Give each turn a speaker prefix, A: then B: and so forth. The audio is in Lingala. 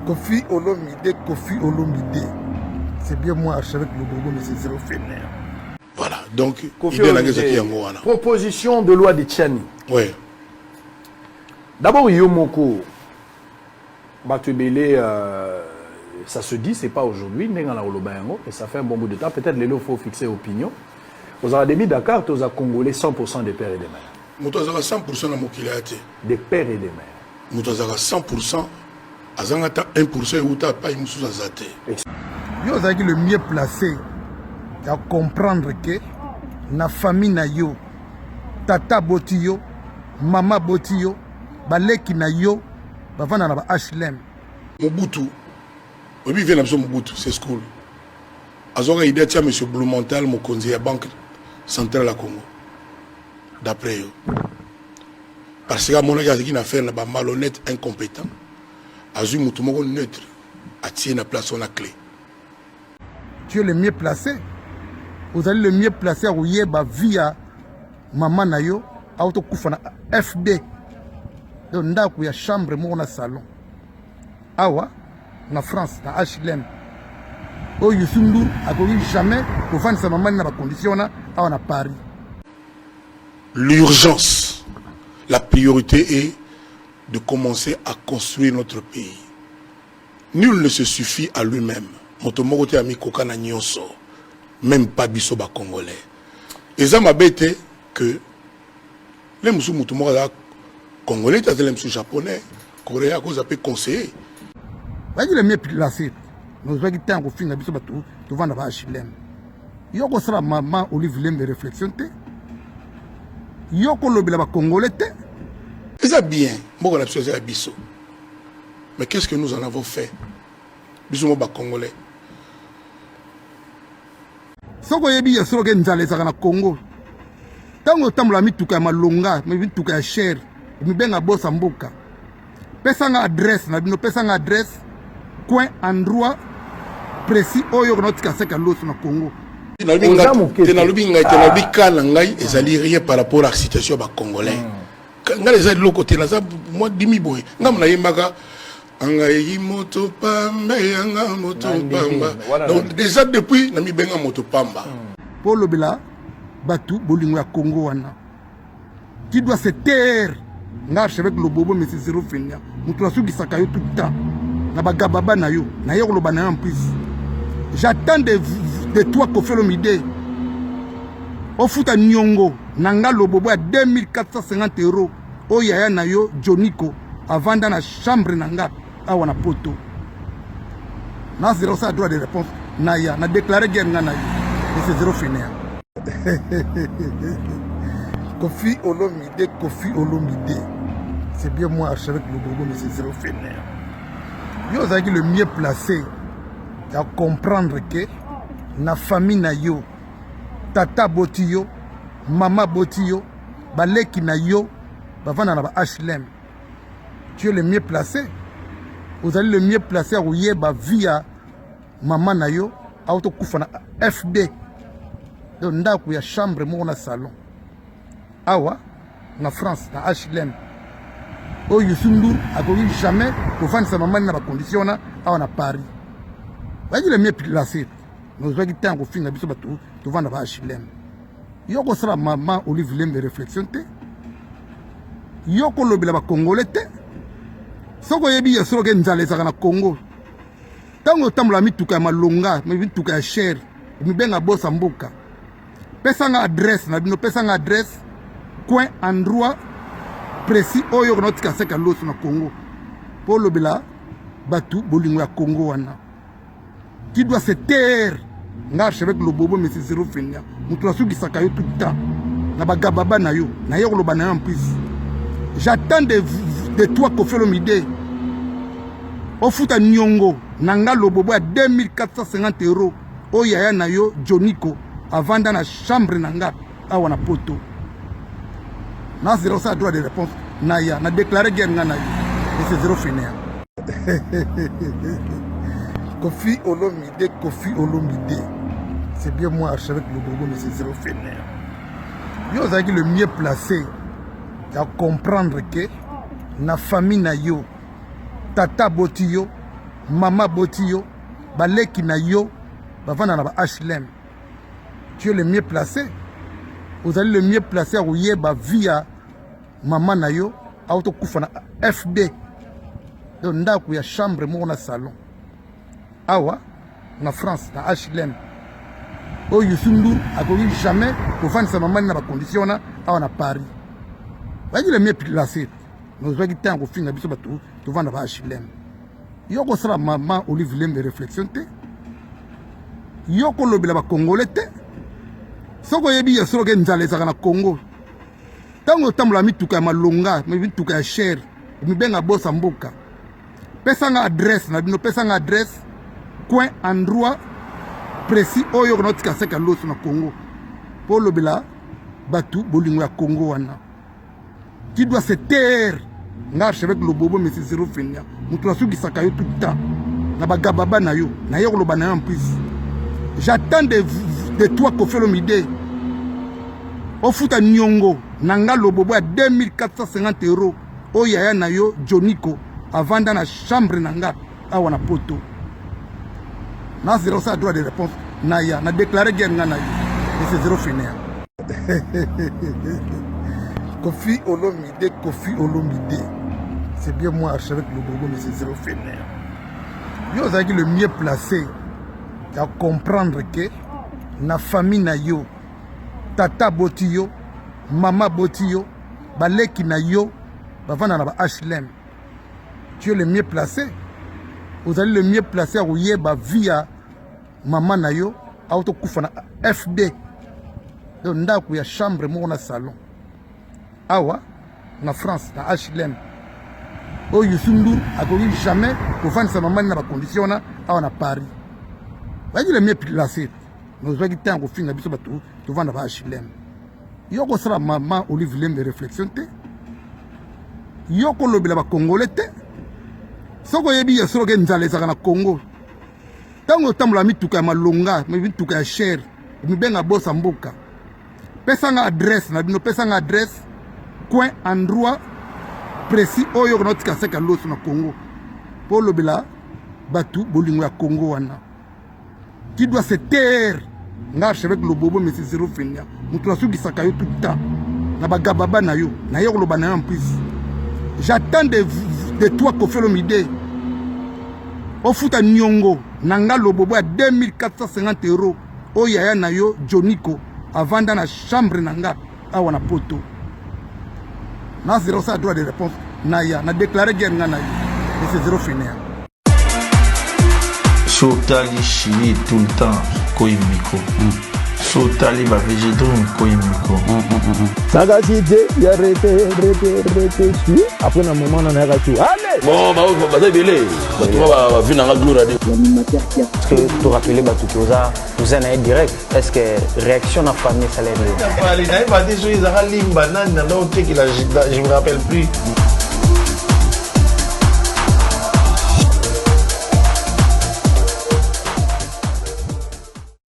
A: Kofi Olomide, Kofi Olomide. C'est bien moi, archevêque le Bobo, mais c'est zéro fainéant.
B: Voilà, donc,
C: proposition de loi de Tchani.
B: Oui.
C: D'abord, Yomoko, Batubele, ça se dit, c'est pas aujourd'hui, mais ça fait un bon bout de temps. Peut-être les lots, il faut fixer opinion. Aux Aradémis Dakar, tous les Congolais, 100% des pères et des mères.
B: Nous avons 100% de Mokilate.
C: Des pères et des mères.
B: Nous avons 100%, à 1% et où pas une sous-azate.
A: Yo, c'est le mieux placé à comprendre que la famille na yo, tata botiyo, mama botiyo, baleki na yo, bavana na ba HLM.
B: Mobutu, oui, vient à Mobutu, c'est school. Azora idée tiens monsieur Blumenthal, mon conseiller à Banque Centrale à Congo. D'après eux. Parce que mon gars qui n'a fait là-bas malhonnête, incompétent. Azu Moutoumoko neutre, a tiré la place sur la clé.
A: Tu es le mieux placé. Vous allez le mieux placé à Ouyeba via maman nayo, auto koufana FD. Donc ndaku ya chambre mo na salon. Awa na France na HLM. O Yusundu a connu jamais pour faire sa maman na ba condition na awa na Paris.
B: L'urgence, la priorité est de commencer à construire notre pays. Nul ne se suffit à lui-même. Motomokote ami kokana nyonso, même pas biso ba congolais. Et ça m'a bête que les musu motomokote congolais, t'as les musu japonais, coréens à cause appelé conseiller.
A: Vas-y le mieux placé. Nous avons dit tant qu'on finit biso ba tout vendre ba HLM. Yoko sera maman Olive Lem de réflexion té. Yoko lobela ba congolais té.
B: C'est bien, moi on a biso. Mais qu'est-ce que nous en avons fait? Biso ba congolais.
A: Soko yebi ya soro ke nzale ezaka na Congo. Tango tambola mituka ya malonga, mituka ya cher, mibenga bosa mboka. Pesanga adresse na bino, pesanga adresse coin endroit précis oyo ko notika seka loso na Congo.
B: Ezali rien par rapport à la situation ba congolais. Nga les aides locaux tenaza moi dimi boy. Nga mna yemaka Angaï moto pamba, anga moto pamba. Donc déjà depuis, nami benga moto pamba.
A: Pour le Bela, Batu, Bolingo Congo wana. Qui doit se taire. Nga avec le bobo mais c'est zéro fainéant. Moutouassou qui sakayo tout le temps. Naba gababa na yo. Na yo lo bana en plus. J'attends de toi Kofi Olomide. Au foot à Nyongo. Nanga lo bobo à 2450 €. O yaya na yo Joniko. Avant dans la chambre nanga. Awana poto. Na zéro ça droit de réponse. Naya, na déclaré guerre ngana. Et c'est zéro fainéant. Kofi Olomide, Kofi Olomide. C'est bien moi archevêque le Bobo, mais c'est zéro fainéant. Yo zaki le mieux placé à comprendre que na famille na yo, tata botiyo, mama botiyo, baleki na yo, bavana na ba HLM. Tu es le mieux placé. Vous allez le mieux placé à Ouyeba via maman nayo, auto koufana FD. Donc ndaku ya chambre mo na salon. Awa na France na HLM. O Yusundu a connu jamais pour faire sa maman na ba condition na awa na Paris. Vas-y le mieux placé. Nous avons dit tant qu'on finit biso ba tout vendre ba HLM. Yoko sera maman Olive Lem de réflexion té. Yoko lobela ba congolais té. Soko yebi ya soro ke nzale ezaka na Congo. Tango tambola mituka ya malonga, mituka ya cher, mibenga bosa mboka. Pesanga adresse na bino, pesanga adresse coin endroit précis oyo ko notika seka loso na Congo. Pour le Bela, Batu Bolingo ya Congo wana. Qui doit se taire. Nga archevêque le bobo mais c'est zéro fainéant. Moutouassou qui sakayo tout le temps. Na ba gababa na yo, na yo lo bana en plus. J'attends de toi Kofi Olomide. Au foot à Nyongo, Nanga Lobobo à 2450 €. O yaya na yo Joniko. Avant dans la chambre Nanga. Awana poto. Na zéro ça droit de réponse. Naya, na déclaré guerre ngana. Et c'est zéro fainéant. Kofi Olomide, Kofi Olomide. C'est bien moi archevêque le Bobo, mais c'est zéro fainéant. Yo zaki le mieux placé à comprendre que na famille na yo tata boti yo mama boti yo baleki na yo bavanda na ba HLM. Tu es le mieux placé. Vous allez le mieux placé à yeba via maman na yo auto kufa na FD. Donc ndako ya chambre mo na salon. Awa na France na HLM. O Yusundu akoki jamais pour faire sa maman na ba condition na awa na Paris. Voyez le mieux placé. Nous avons dit que fin na biso batu to vanda ba HLM. Yoko sera maman Olive Lem de réflexion te. Yoko lobela ba congolais te. Soko yebi ya solo ke nzale zaka na Congo. Tango tamula mituka ya malonga, mituka ya cher, mibenga bosa mboka. Pesa nga adresse na bino pesa nga adresse coin endroit précis oyo ko notika seka loso na Congo. Po lobela batu bolingo ya Congo wana. Qui doit se taire. Nga archevêque le bobo mais c'est zéro fenia. Mutu asuki sakayo tout le temps. Na bagababa na yo, na yo loba na yo en plus. J'attends de toi Koffi Olomide. Au futa nyongo nanga lobobo à 2450 €. O yaya na yo Joniko avant dans la chambre nanga awa na poto. Na zéro ça droit de réponse na ya na déclarer guerre nga na yo. Et c'est zéro fenia. Koffi Olomide. C'est bien moi archevêque le bobo mais c'est zéro fenia. Yo zaki le mieux placé à comprendre que na famille na yo tata boti yo mama boti yo baleki na yo bavanda na ba HLM. Tu es le mieux placé. Vous allez le mieux placé à yeba via maman na yo auto kufa na FD. Donc ndako ya chambre mo na salon. Awa na France na HLM. O Yusundu akoki jamais pour faire sa maman na ba condition na awa na Paris. Voyez le mieux placé. Nous avons dit que fin na biso batu to vanda ba HLM. Yoko sera maman Olive Lem de réflexion te. Yoko lobela ba congolais te. Soko yebi ya solo ke nzale zaka na Congo. Tango tamula mituka ya malonga, mituka ya cher, mibenga bosa mboka. Pesa nga adresse na bino pesa nga adresse coin endroit précis oyo ko notika seka loso na Congo. Po lobela batu bolingo ya Congo wana. Qui doit se taire. Nga archevêque le bobo mais c'est zéro fenia. Mutu asuki sakayo tout le temps. Na bagababa na yo, na yo loba na yo en plus. J'attends de toi Koffi Olomide. Au futa nyongo nanga le bobo à 2450 €. O yaya na yo Joniko avant dans la chambre nanga awa na poto. Na zéro ça droit de réponse na ya na déclarer guerre nga na yo. Et c'est zéro fenia.
D: Sotali chili tout le temps koyimiko. Sotali ba végétron koyimiko.
E: Saga cité, il a arrêté, après un moment on a arrêté. Allez.
F: Bon, bah c'est belé. Bah tu vas venir dans la gloire de.
G: Est-ce que tu rappelles bah tout ça, vous en êtes direct. Est-ce que réaction à famille ça l'aide?
D: Allez, il va dire ils ont limba nan non, je me rappelle plus.